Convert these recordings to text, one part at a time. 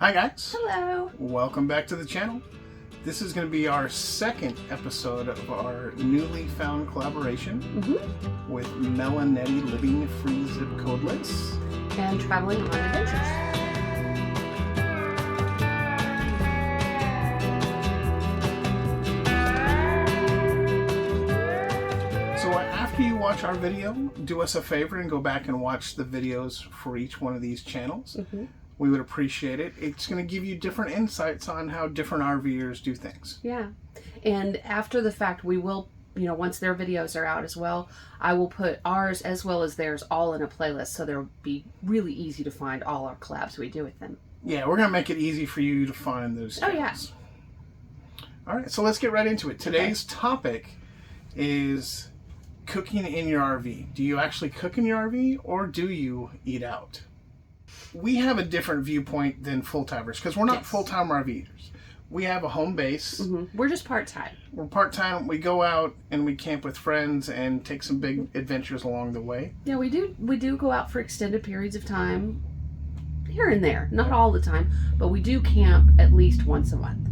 Hi guys. Hello. Welcome back to the channel. This is going to be our second episode of our newly found collaboration with MelNetteLivingFreeZipcodeless And traveling on adventures. So after you watch our video, do us a favor and go back and watch the videos for each one of these channels. We would appreciate it. It's going to give you different insights on how different RVers do things. Yeah. And after the fact, we will, once their videos are out as well, I will put ours as well as theirs all in a playlist, so they'll be really easy to find all our collabs we do with them. Yeah, we're going to make it easy for you to find those channels. Oh, yeah. All right, so let's get right into it. Today's topic is cooking in your RV. Do you actually cook in your RV or do you eat out? We have a different viewpoint than full-timers because we're not full-time RVers. We have a home base. We're just part-time. We're part-time. We go out and we camp with friends and take some big adventures along the way. Yeah, we do go out for extended periods of time here and there. Not all the time, but we do camp at least once a month.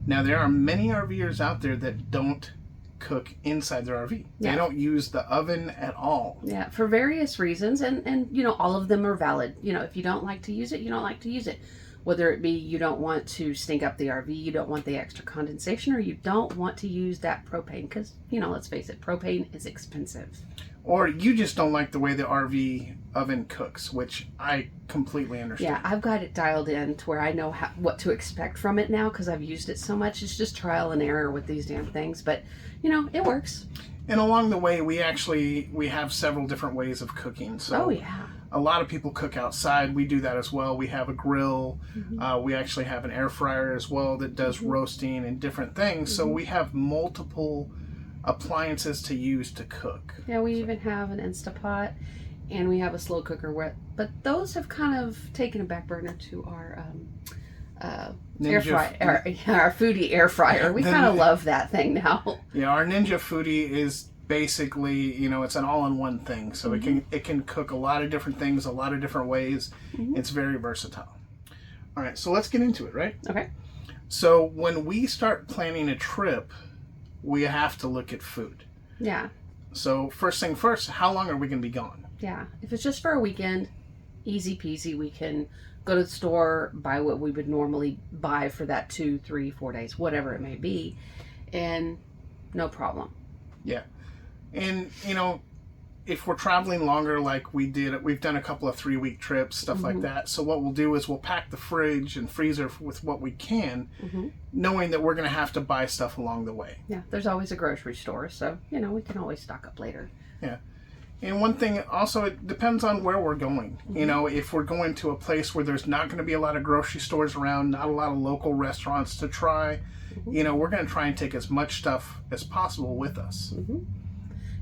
Now, there are many RVers out there that don't cook inside their RV. Yeah. They don't use the oven at all. Yeah, for various reasons, and all of them are valid. If you don't like to use it, you don't like to use it. Whether it be you don't want to stink up the RV, you don't want the extra condensation, or you don't want to use that propane, because, let's face it, propane is expensive. Or you just don't like the way the RV oven cooks, which I completely understand. Yeah, I've got it dialed in to where I know what to expect from it now because I've used it so much. It's just trial and error with these damn things, but it works. And along the way, we have several different ways of cooking. So a lot of people cook outside. We do that as well. We have a grill. We actually have an air fryer as well that does roasting and different things. So we have multiple appliances to use to cook. Yeah, we even have an Instapot, and we have a slow cooker. But those have kind of taken a back burner to our air fryer, our Foodie air fryer. We kind of love that thing now. Yeah, our Ninja Foodie is basically, it's an all-in-one thing. So it can cook a lot of different things, a lot of different ways. It's very versatile. All right, so let's get into it, right? Okay. So when we start planning a trip, we have to look at food. Yeah. So first thing first, how long are we going to be gone? Yeah. If it's just for a weekend, easy peasy. We can go to the store, buy what we would normally buy for that 2, 3, 4 days, whatever it may be, and no problem. Yeah. And, if we're traveling longer like we've done a couple of 3-week trips, stuff like that. So what we'll do is we'll pack the fridge and freezer with what we can, knowing that we're going to have to buy stuff along the way. Yeah, there's always a grocery store, so, we can always stock up later. Yeah. And one thing also, it depends on where we're going. If we're going to a place where there's not going to be a lot of grocery stores around, not a lot of local restaurants to try, we're going to try and take as much stuff as possible with us.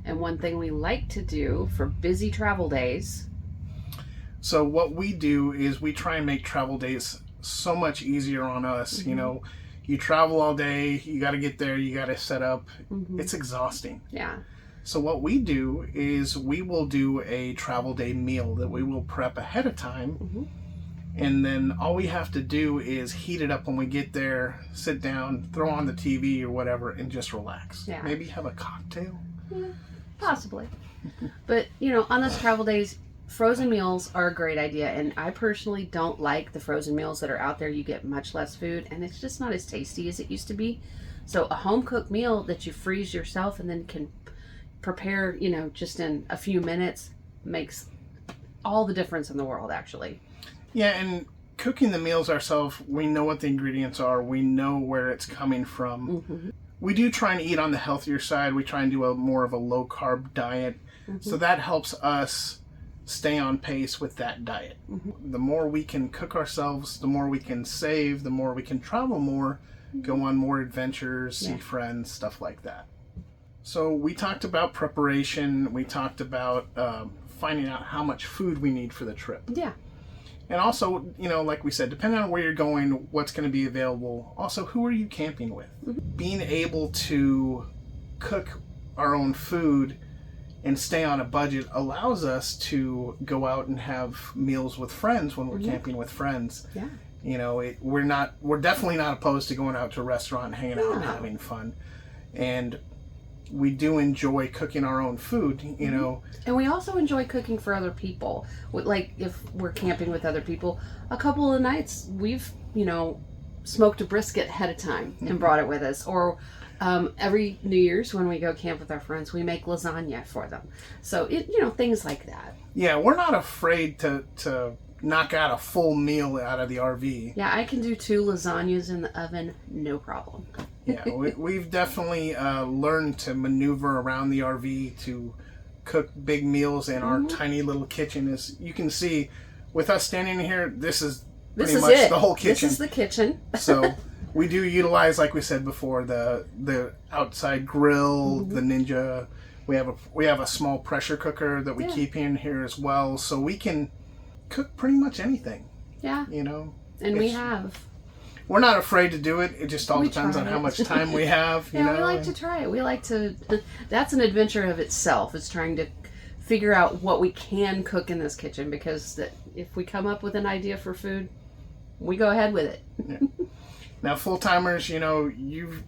And one thing we like to do for busy travel days. So what we do is we try and make travel days so much easier on us. You travel all day, you got to get there, you got to set up. It's exhausting. Yeah. So what we do is we will do a travel day meal that we will prep ahead of time. And then all we have to do is heat it up when we get there, sit down, throw on the TV or whatever, and just relax. Yeah. Maybe have a cocktail. Yeah, possibly. But, on those travel days, frozen meals are a great idea. And I personally don't like the frozen meals that are out there. You get much less food, and it's just not as tasty as it used to be. So a home-cooked meal that you freeze yourself and then can prepare, just in a few minutes makes all the difference in the world, actually. Yeah, and cooking the meals ourselves, we know what the ingredients are. We know where it's coming from. We do try and eat on the healthier side. We try and do more of a low-carb diet. So that helps us stay on pace with that diet. The more we can cook ourselves, the more we can save, the more we can travel more, go on more adventures, see friends, stuff like that. So we talked about preparation. We talked about finding out how much food we need for the trip. Yeah. And also, like we said, depending on where you're going, what's going to be available. Also, who are you camping with? Being able to cook our own food and stay on a budget allows us to go out and have meals with friends when we're camping with friends. Yeah. You know, we're definitely not opposed to going out to a restaurant, hanging out, and having fun. And we do enjoy cooking our own food, you know. And we also enjoy cooking for other people. Like if we're camping with other people, a couple of nights we've, you know, smoked a brisket ahead of time and brought it with us. Or every New Year's when we go camp with our friends, we make lasagna for them. So, you know, things like that. Yeah, we're not afraid to knock out a full meal out of the RV. Yeah, I can do 2 lasagnas in the oven, no problem. Yeah, we've definitely learned to maneuver around the RV to cook big meals in our tiny little kitchen. As you can see, with us standing here, this is pretty much the whole kitchen. This is the kitchen. So we do utilize, like we said before, the outside grill, the Ninja. We have a small pressure cooker that we keep in here as well, so we can cook pretty much anything. Yeah. You know? And we have. We're not afraid to do it. It just all depends on how much time we have. You know? We like to try it. We like to. That's an adventure of itself. It's trying to figure out what we can cook in this kitchen, because if we come up with an idea for food, we go ahead with it. Yeah. Now, full-timers, you know, you've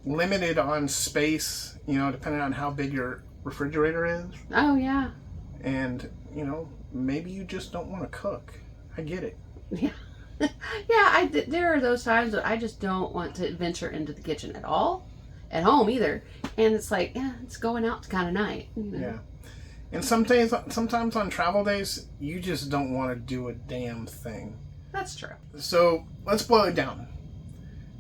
limited on space, you know, depending on how big your refrigerator is. Oh, yeah. And, you know, maybe you just don't want to cook. I get it. Yeah. Yeah, there are those times that I just don't want to venture into the kitchen at all, at home either. And it's like, yeah, it's going out kind of night. You know? Yeah. And sometimes on travel days, you just don't want to do a damn thing. That's true. So let's boil it down.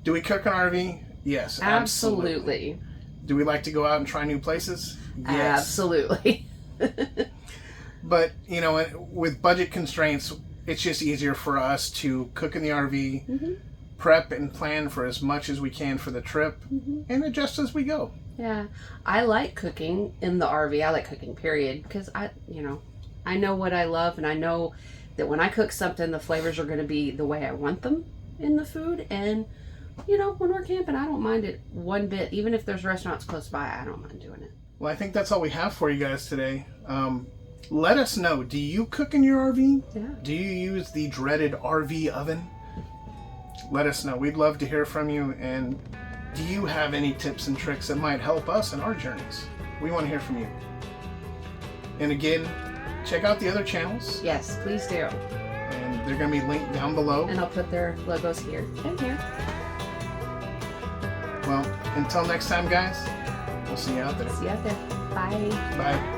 Do we cook an RV? Yes, absolutely. Do we like to go out and try new places? Yes. Absolutely. But, you know, with budget constraints, it's just easier for us to cook in the RV, prep and plan for as much as we can for the trip, and adjust as we go. Yeah. I like cooking in the RV. I like cooking, period, because I know what I love, and I know that when I cook something, the flavors are going to be the way I want them in the food. And, you know, when we're camping, I don't mind it one bit. Even if there's restaurants close by, I don't mind doing it. Well, I think that's all we have for you guys today. Let us know. Do you cook in your RV? Yeah. Do you use the dreaded RV oven? Let us know. We'd love to hear from you. And do you have any tips and tricks that might help us in our journeys? We want to hear from you. And again, check out the other channels. Yes, please do. And they're going to be linked down below. And I'll put their logos here and here. Well, until next time, guys, we'll see you out there. See you out there. Bye. Bye.